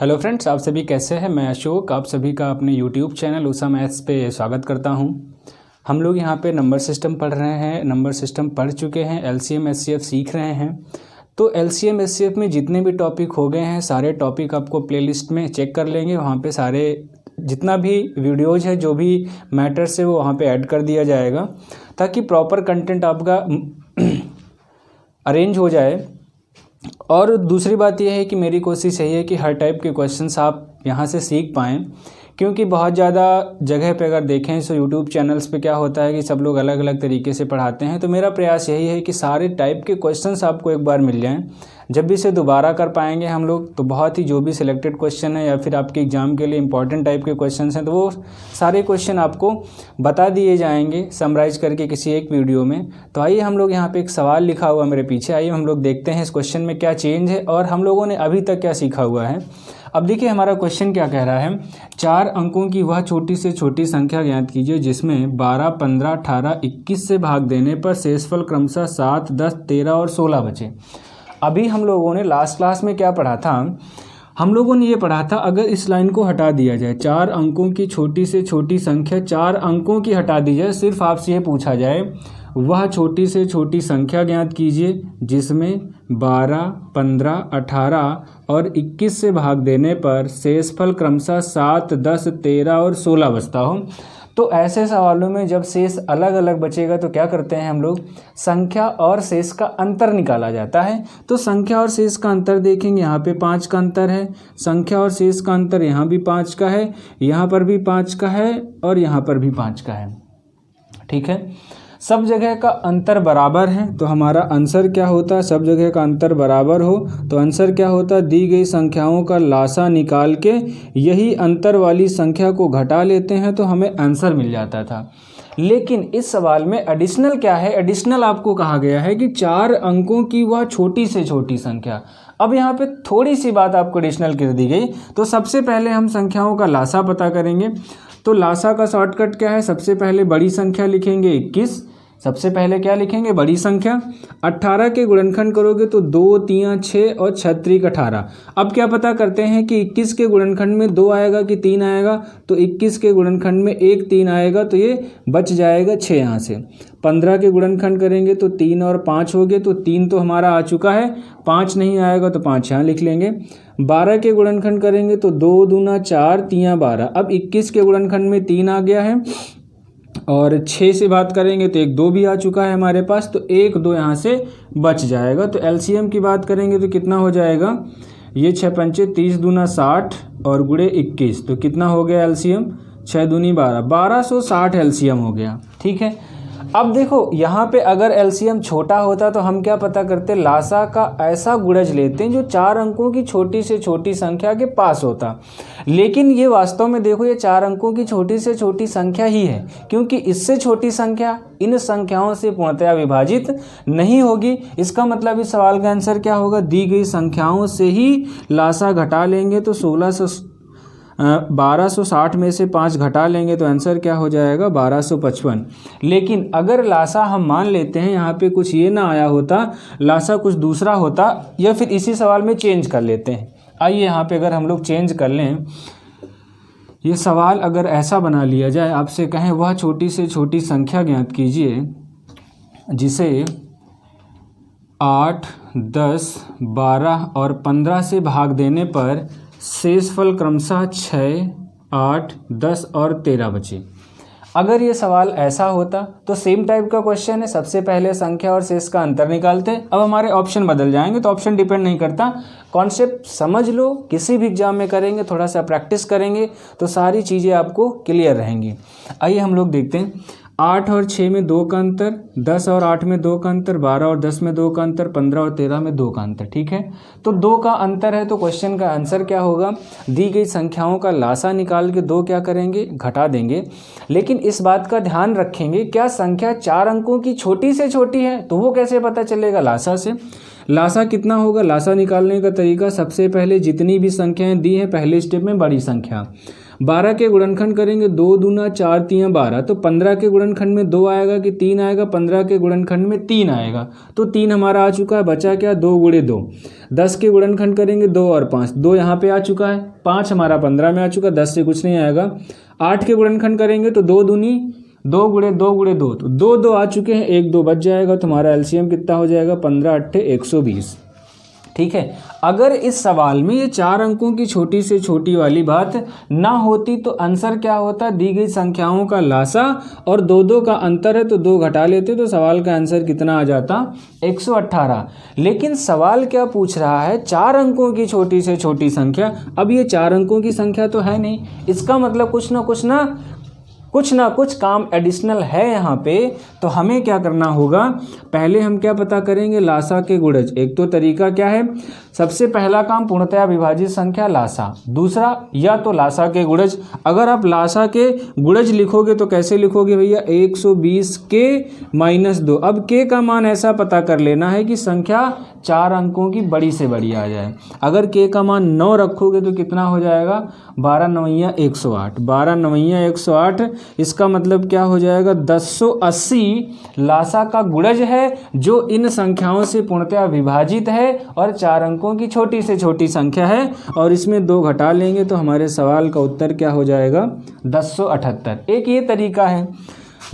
Hello friends, आप सभी कैसे हैं। मैं अशोक आप सभी का अपने यूट्यूब चैनल उषा मैथ्स पे स्वागत करता हूं। हम लोग यहां पे नंबर सिस्टम पढ़ रहे हैं, नंबर सिस्टम पढ़ चुके हैं, एलसीएम एचसीएफ सीख रहे हैं। तो एलसीएम एचसीएफ में जितने भी टॉपिक हो गए हैं सारे टॉपिक आपको प्लेलिस्ट में चेक कर लेंगे। वहाँ पे सारे जितना भी वीडियोज़ है, जो भी मैटर्स है वो वहाँ पे ऐड कर दिया जाएगा ताकि प्रॉपर कंटेंट आपका अरेंज हो जाए। और दूसरी बात यह है कि मेरी कोशिश यही है कि हर टाइप के क्वेश्चंस आप यहाँ से सीख पाएँ, क्योंकि बहुत ज़्यादा जगह पे अगर देखें तो यूट्यूब चैनल्स पे क्या होता है कि सब लोग अलग अलग तरीके से पढ़ाते हैं। तो मेरा प्रयास यही है कि सारे टाइप के क्वेश्चंस आपको एक बार मिल जाएं। जब भी इसे दोबारा कर पाएंगे हम लोग तो बहुत ही जो भी सिलेक्टेड क्वेश्चन है या फिर आपके एग्ज़ाम के लिए इंपॉर्टेंट टाइप के क्वेश्चंस हैं तो वो सारे क्वेश्चन आपको बता दिए जाएंगे समराइज करके किसी एक वीडियो में। तो आइए हम लोग यहाँ पे एक सवाल लिखा हुआ मेरे पीछे, आइए हम लोग देखते हैं इस क्वेश्चन में क्या चेंज है और हम लोगों ने अभी तक क्या सीखा हुआ है। अब देखिए हमारा क्वेश्चन क्या कह रहा है। 4 अंकों की वह छोटी से छोटी संख्या ज्ञात कीजिए जिसमें 12, 15, 18, 21 से भाग देने पर शेषफल क्रमशः 7, 10, 13 और 16 बचे। अभी हम लोगों ने लास्ट क्लास में क्या पढ़ा था, हम लोगों ने ये पढ़ा था अगर इस लाइन को हटा दिया जाए, 4 अंकों की छोटी से छोटी संख्या 4 अंकों की हटा दी जाए, सिर्फ आपसे ये पूछा जाए वह छोटी से छोटी संख्या ज्ञात कीजिए जिसमें 12, 15, 18 और 21 से भाग देने पर शेषफल क्रमशः 7, 10, 13 और 16 बचता हो। तो ऐसे सवालों में जब शेष अलग अलग बचेगा तो क्या करते हैं हम लोग, संख्या और शेष का अंतर निकाला जाता है। तो संख्या और शेष का अंतर देखेंगे, यहाँ पे 5 का अंतर है, संख्या और शेष का अंतर यहाँ भी 5 का है, यहाँ पर भी 5 का है और यहाँ पर भी 5 का है। ठीक है, सब जगह का अंतर बराबर है तो हमारा आंसर क्या होता है, सब जगह का अंतर बराबर हो तो आंसर क्या होता है, दी गई संख्याओं का लासा निकाल के यही अंतर वाली संख्या को घटा लेते हैं तो हमें आंसर मिल जाता था। लेकिन इस सवाल में एडिशनल क्या है, एडिशनल आपको कहा गया है कि 4 अंकों की वह छोटी से छोटी संख्या। अब यहाँ पे थोड़ी सी बात आपको एडिशनल कर दी गई। तो सबसे पहले हम संख्याओं का लासा पता करेंगे। तो लासा का शॉर्टकट क्या है, सबसे पहले बड़ी संख्या लिखेंगे 21, सबसे पहले क्या लिखेंगे, बड़ी संख्या। 18 के गुणनखंड करोगे तो 2, 3, 6 और 6 18। अब क्या पता करते हैं कि 21 के गुणनखंड में 2 आएगा कि 3 आएगा, तो 21 के गुणनखंड में 1 3 आएगा तो ये बच जाएगा 6 यहाँ से। 15 के गुणनखंड करेंगे तो 3 और 5 हो गए, तो 3 तो हमारा आ चुका है, 5 नहीं आएगा तो 5 यहाँ लिख लेंगे। 12 के गुणनखंड करेंगे तो 2 दूना 4, 3 12। अब 21 के गुणनखंड में 3 आ गया है और 6 से बात करेंगे तो 1 2 भी आ चुका है हमारे पास, तो 1 2 यहाँ से बच जाएगा। तो एलसीएम की बात करेंगे तो कितना हो जाएगा, ये 6 पंचे 30 दूना 60 और गुणे 21, तो कितना हो गया एलसीएम, 6 दूनी 12, 1260 एलसीएम हो गया। ठीक है, अब देखो यहाँ पे अगर एलसीएम छोटा होता तो हम क्या पता करते, लासा का ऐसा गुणज लेते हैं जो 4 अंकों की छोटी से छोटी संख्या के पास होता। लेकिन ये वास्तव में देखो ये 4 अंकों की छोटी से छोटी संख्या ही है, क्योंकि इससे छोटी संख्या इन संख्याओं से पूर्णतया विभाजित नहीं होगी। इसका मतलब इस सवाल का आंसर क्या होगा, दी गई संख्याओं से ही लासा घटा लेंगे तो 1260 में से 5 घटा लेंगे तो आंसर क्या हो जाएगा, 1255। लेकिन अगर लासा हम मान लेते हैं यहाँ पे कुछ ये ना आया होता, लासा कुछ दूसरा होता, या फिर इसी सवाल में चेंज कर लेते हैं। आइए यहाँ पे अगर हम लोग चेंज कर लें, ये सवाल अगर ऐसा बना लिया जाए, आपसे कहें वह छोटी से छोटी संख्या ज्ञात कीजिए जिसे 8, 10, 12 और 15 से भाग देने पर शेषफल क्रमशः 6, 8, 10 और 13 बचे। अगर ये सवाल ऐसा होता तो सेम टाइप का क्वेश्चन है, सबसे पहले संख्या और शेष का अंतर निकालते। अब हमारे ऑप्शन बदल जाएंगे, तो ऑप्शन डिपेंड नहीं करता, कॉन्सेप्ट समझ लो, किसी भी एग्जाम में करेंगे, थोड़ा सा प्रैक्टिस करेंगे तो सारी चीज़ें आपको क्लियर रहेंगी। आइए हम लोग देखते हैं, 8 और 6 में 2 का अंतर, 10 और 8 में 2 का अंतर, 12 और 10 में 2 का अंतर, 15 और 13 में 2 का अंतर। ठीक है, तो 2 का अंतर है तो क्वेश्चन का आंसर क्या होगा, दी गई संख्याओं का लासा निकाल के 2 क्या करेंगे, घटा देंगे। लेकिन इस बात का ध्यान रखेंगे, क्या संख्या 4 अंकों की छोटी से छोटी है, तो वो कैसे पता चलेगा, लासा से। लासा कितना होगा, लासा निकालने का तरीका, सबसे पहले जितनी भी संख्याएं दी हैं पहले स्टेप में बड़ी संख्या, 12 के गुणनखंड करेंगे 2 दूना 4 तियाँ 12, तो 15 के गुणनखंड में 2 आएगा कि 3 आएगा, 15 के गुणनखंड में 3 आएगा, तो 3 हमारा आ चुका है, बचा क्या 2 गुणे 2। 10 के गुणनखंड करेंगे 2 और 5, 2 यहाँ पे आ चुका है, 5 हमारा 15 में आ चुका, 10 से कुछ नहीं आएगा। 8 के गुणनखंड करेंगे तो 2 दूनी 2 गुणे 2 गुणे 2, तो 2 2 आ चुके हैं, 1 2 बच जाएगा, तो हमारा एलसीएम कितना हो जाएगा 15 8 120। ठीक है, अगर इस सवाल में ये 4 अंकों की छोटी से छोटी वाली बात ना होती तो आंसर क्या होता, दी गई संख्याओं का लासा और 2 2 का अंतर है तो 2 घटा लेते तो सवाल का आंसर कितना आ जाता 118। लेकिन सवाल क्या पूछ रहा है, 4 अंकों की छोटी से छोटी संख्या। अब ये 4 अंकों की संख्या तो है नहीं, इसका मतलब कुछ ना कुछ काम एडिशनल है यहाँ पे। तो हमें क्या करना होगा, पहले हम क्या पता करेंगे, लासा के गुणज। एक तो तरीका क्या है, सबसे पहला काम पूर्णतया विभाजित संख्या लासा, दूसरा या तो लासा के गुणज। अगर आप लासा के गुणज लिखोगे तो कैसे लिखोगे भैया, 120 के -2। अब के का मान ऐसा पता कर लेना है कि संख्या 4 अंकों की बड़ी से बड़ी आ जाए। अगर के का मान 9 रखोगे तो कितना हो जाएगा, 12 9 108, 12 9 108। इसका मतलब क्या हो जाएगा, 1080 लासा का गुणज है जो इन संख्याओं से पूर्णतया विभाजित है और 4 अंकों की छोटी से छोटी संख्या है, और इसमें 2 घटा लेंगे तो हमारे सवाल का उत्तर क्या हो जाएगा 1078। एक ये तरीका है।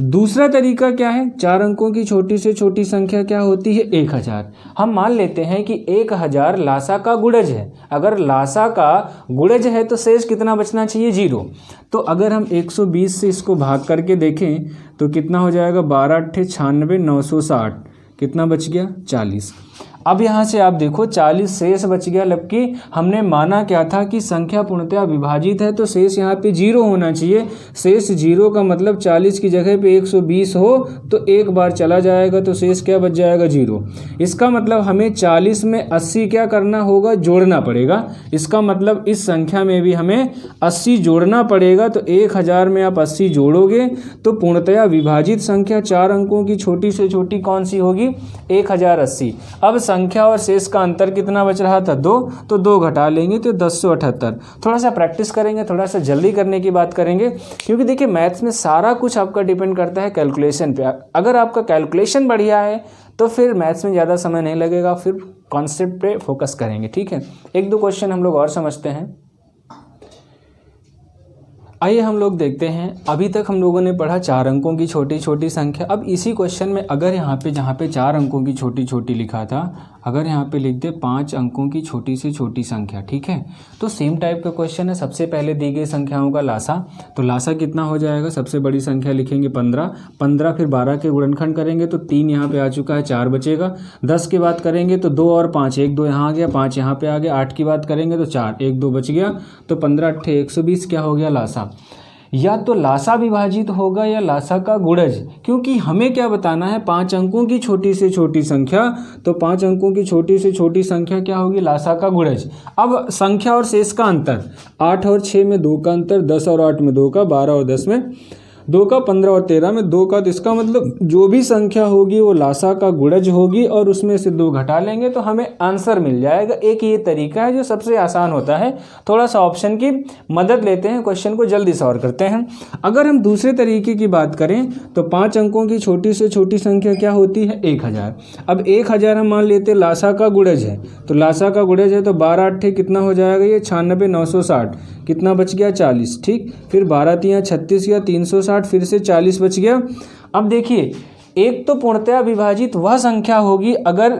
दूसरा तरीका क्या है, 4 अंकों की छोटी से छोटी संख्या क्या होती है 1000। हम मान लेते हैं कि 1000 लासा का गुणज है। अगर लासा का गुणज है तो शेष कितना बचना चाहिए, 0। तो अगर हम 120 से इसको भाग करके देखें तो कितना हो जाएगा, 12 8 96 960, कितना बच गया 40। अब यहाँ से आप देखो 40 शेष बच गया, जबकि हमने माना क्या था कि संख्या पूर्णतया विभाजित है तो शेष यहाँ पे 0 होना चाहिए। शेष 0 का मतलब 40 की जगह पे 120 हो तो एक बार चला जाएगा तो शेष क्या बच जाएगा 0। इसका मतलब हमें 40 में 80 क्या करना होगा, जोड़ना पड़ेगा। इसका मतलब इस संख्या में भी हमें 80 जोड़ना पड़ेगा। तो 1000 में आप 80 जोड़ोगे तो पूर्णतया विभाजित संख्या 4 अंकों की छोटी से छोटी कौन सी होगी, 1080। अब संख्या और शेष का अंतर कितना बच रहा था 2, तो 2 घटा लेंगे तो 1078। थोड़ा सा प्रैक्टिस करेंगे, थोड़ा सा जल्दी करने की बात करेंगे, क्योंकि देखिए मैथ्स में सारा कुछ आपका डिपेंड करता है कैलकुलेशन पे। अगर आपका कैलकुलेशन बढ़िया है तो फिर मैथ्स में ज़्यादा समय नहीं लगेगा, फिर कॉन्सेप्ट पे फोकस करेंगे। ठीक है, 1-2 क्वेश्चन हम लोग और समझते हैं। आइए हम लोग देखते हैं, अभी तक हम लोगों ने पढ़ा 4 अंकों की छोटी छोटी संख्या। अब इसी क्वेश्चन में अगर यहाँ पे जहाँ पे 4 अंकों की छोटी छोटी लिखा था, अगर यहाँ पे लिख दे 5 अंकों की छोटी से छोटी संख्या, ठीक है, तो सेम टाइप का क्वेश्चन है। सबसे पहले दी गई संख्याओं का लासा, तो लासा कितना हो जाएगा, सबसे बड़ी संख्या लिखेंगे 15, 15 फिर 12 के गुणनखंड करेंगे तो 3 यहाँ पे आ चुका है, 4 बचेगा। 10 की बात करेंगे तो 2 और 5, 1 2 यहाँ आ गया, 5 यहाँ पे आ गया। 8 की बात करेंगे तो 4, 1 2 बच गया, तो 15 8 120 क्या हो गया लासा। या तो लासा विभाजित होगा या लासा का गुणज, क्योंकि हमें क्या बताना है 5 अंकों की छोटी से छोटी संख्या, तो 5 अंकों की छोटी से छोटी संख्या क्या होगी, लासा का गुणज। अब संख्या और शेष का अंतर, 8 और 6 में 2 का अंतर, 10 और 8 में 2 का, 12 और 10 में 2 का, 15 और 13 में 2 का। तो इसका मतलब जो भी संख्या होगी वो लासा का गुणज होगी और उसमें से 2 घटा लेंगे तो हमें आंसर मिल जाएगा। एक ये तरीका है जो सबसे आसान होता है। थोड़ा सा ऑप्शन की मदद लेते हैं, क्वेश्चन को जल्दी सॉल्व करते हैं। अगर हम दूसरे तरीके की बात करें तो 5 अंकों की छोटी से छोटी संख्या क्या होती है, 1000। अब 1000 हम मान लेते हैं लासा का गुणज है, तो लासा का गुणज है तो 12 8 कितना हो जाएगा, ये 96 960, कितना बच गया 40। ठीक, फिर 12 3 36 या 360, फिर से 40 बच गया। अब देखिए, एक तो पूर्णतया विभाजित वह संख्या होगी अगर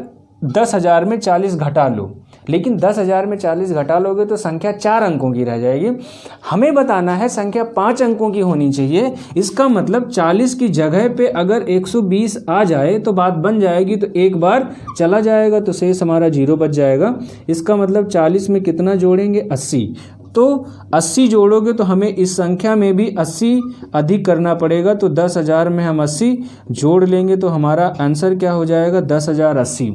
10,000 में 40 घटा लो, लेकिन 10,000 में 40 घटा लोगे तो संख्या 4 अंकों की रह जाएगी। हमें बताना है संख्या 5 अंकों की होनी चाहिए। इसका मतलब 40 की जगह पे अगर 120 आ जाए तो बात बन जाएगी, तो एक बार चला जाएगा तो शेष हमारा 0 बच जाएगा। इसका मतलब 40 में कितना जोड़ेंगे, 80। तो 80 जोड़ोगे तो हमें इस संख्या में भी 80 अधिक करना पड़ेगा, तो 10,000 में हम 80 जोड़ लेंगे तो हमारा आंसर क्या हो जाएगा, 10,080।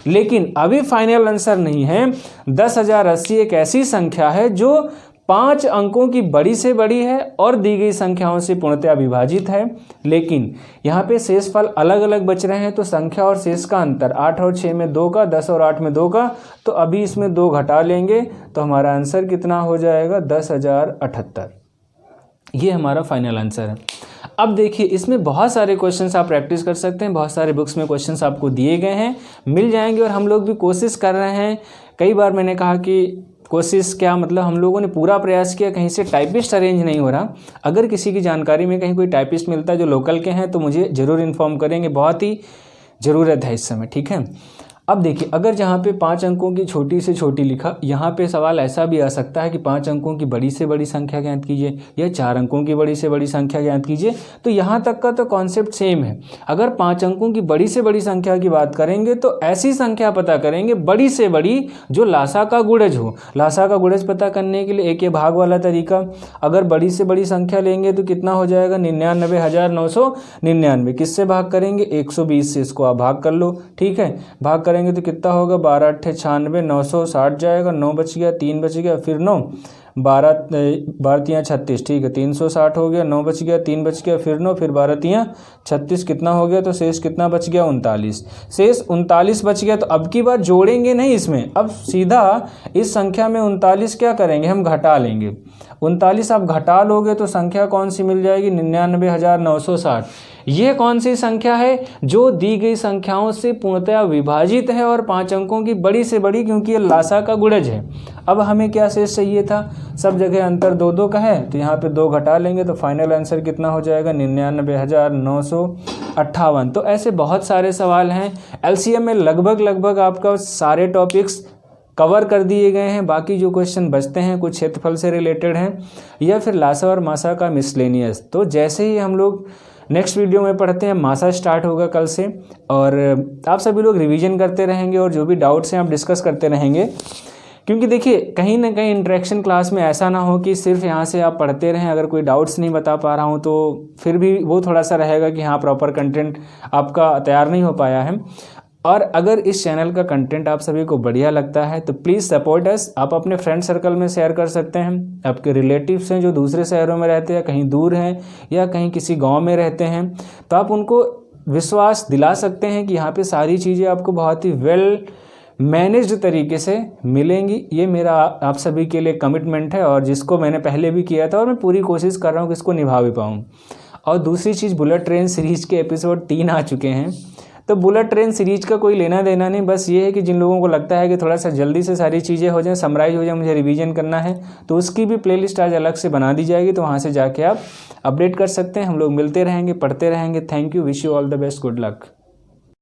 लेकिन अभी फाइनल आंसर नहीं है। 10,080 एक ऐसी संख्या है जो 5 अंकों की बड़ी से बड़ी है और दी गई संख्याओं से पूर्णतया विभाजित है, लेकिन यहाँ पे शेषफल अलग अलग बच रहे हैं। तो संख्या और शेष का अंतर 8 और 6 में 2 का, 10 और 8 में 2 का, तो अभी इसमें 2 घटा लेंगे तो हमारा आंसर कितना हो जाएगा, 10,078। ये हमारा फाइनल आंसर है। अब देखिए इसमें बहुत सारे क्वेश्चंस आप प्रैक्टिस कर सकते हैं, बहुत सारे बुक्स में क्वेश्चंस आपको दिए गए हैं, मिल जाएंगे। और हम लोग भी कोशिश कर रहे हैं, कई बार मैंने कहा कि कोशिश क्या मतलब हम लोगों ने पूरा प्रयास किया, कहीं से टाइपिस्ट अरेंज नहीं हो रहा। अगर किसी की जानकारी में कहीं कोई टाइपिस्ट मिलता है जो लोकल के हैं तो मुझे ज़रूर इन्फॉर्म करेंगे, बहुत ही ज़रूरत है इस समय, ठीक है। अब देखिए अगर जहाँ पे 5 अंकों की छोटी से छोटी लिखा, यहाँ पे सवाल ऐसा भी आ सकता है कि 5 अंकों की बड़ी से बड़ी संख्या ज्ञात कीजिए या 4 अंकों की बड़ी से बड़ी संख्या ज्ञात कीजिए। तो यहाँ तक का तो कॉन्सेप्ट सेम है। अगर 5 अंकों की बड़ी से बड़ी संख्या की बात करेंगे तो ऐसी संख्या पता करेंगे बड़ी से बड़ी जो लासा का गुणज हो। लासा का गुणज पता करने के लिए एक ये भाग वाला तरीका, अगर बड़ी से बड़ी संख्या लेंगे तो कितना हो जाएगा 99,999। किससे भाग करेंगे 120 से, इसको आप भाग कर लो, ठीक है। भाग करेंगे तो कितना होगा 12 8 96, 960 जाएगा, 9 बच गया, 3 बच गया, फिर 9, 12 3 36, ठीक है 360 हो गया, 9 बच गया, 3 बच गया, फिर 9, फिर 12 3 36, कितना हो गया, तो शेष कितना बच गया 39। शेष 39 बच गया। तो अब की बार जोड़ेंगे नहीं इसमें, अब सीधा इस संख्या में 39 क्या करेंगे हम घटा लेंगे। 39 आप घटा लोगे तो संख्या कौन सी मिल जाएगी 99,960। ये कौन सी संख्या है जो दी गई संख्याओं से पूर्णतया विभाजित है और 5 अंकों की बड़ी से बड़ी, क्योंकि ये लासा का गुणज है। अब हमें क्या शेष चाहिए था, सब जगह अंतर 2 का है तो यहाँ पे 2 घटा लेंगे तो फाइनल आंसर कितना हो जाएगा 99,958। तो ऐसे बहुत सारे सवाल हैं। एलसीएम में लगभग आपका सारे टॉपिक्स कवर कर दिए गए हैं। बाकी जो क्वेश्चन बचते हैं कुछ क्षेत्रफल से रिलेटेड हैं या फिर लासा और मासा का मिसलेनियस। तो जैसे ही हम लोग नेक्स्ट वीडियो में पढ़ते हैं, मासा स्टार्ट होगा कल से, और आप सभी लोग रिवीजन करते रहेंगे और जो भी डाउट्स हैं आप डिस्कस करते रहेंगे। क्योंकि देखिए कहीं ना कहीं इंटरेक्शन क्लास में ऐसा ना हो कि सिर्फ यहाँ से आप पढ़ते रहें, अगर कोई डाउट्स नहीं बता पा रहा हूँ तो फिर भी वो थोड़ा सा रहेगा कि हाँ प्रॉपर कंटेंट आपका तैयार नहीं हो पाया है। और अगर इस चैनल का कंटेंट आप सभी को बढ़िया लगता है तो प्लीज़ सपोर्ट अस। आप अपने फ्रेंड सर्कल में शेयर कर सकते हैं, आपके रिलेटिव्स हैं जो दूसरे शहरों में रहते हैं, कहीं दूर हैं या कहीं किसी गांव में रहते हैं, तो आप उनको विश्वास दिला सकते हैं कि यहाँ पे सारी चीज़ें आपको बहुत ही वेल मैनेज्ड तरीके से मिलेंगी। ये मेरा आप सभी के लिए कमिटमेंट है और जिसको मैंने पहले भी किया था और मैं पूरी कोशिश कर रहा हूँ कि इसको निभा भी पाऊँ। और दूसरी चीज़, बुलेट ट्रेन सीरीज़ के एपिसोड 3 आ चुके हैं। तो बुलेट ट्रेन सीरीज का कोई लेना देना नहीं, बस ये है कि जिन लोगों को लगता है कि थोड़ा सा जल्दी से सारी चीज़ें हो जाएं, समराइज हो जाए, मुझे रिवीजन करना है, तो उसकी भी प्लेलिस्ट आज अलग से बना दी जाएगी, तो वहाँ से जाके आप अपडेट कर सकते हैं। हम लोग मिलते रहेंगे, पढ़ते रहेंगे। Thank you, wish you all the best, good luck.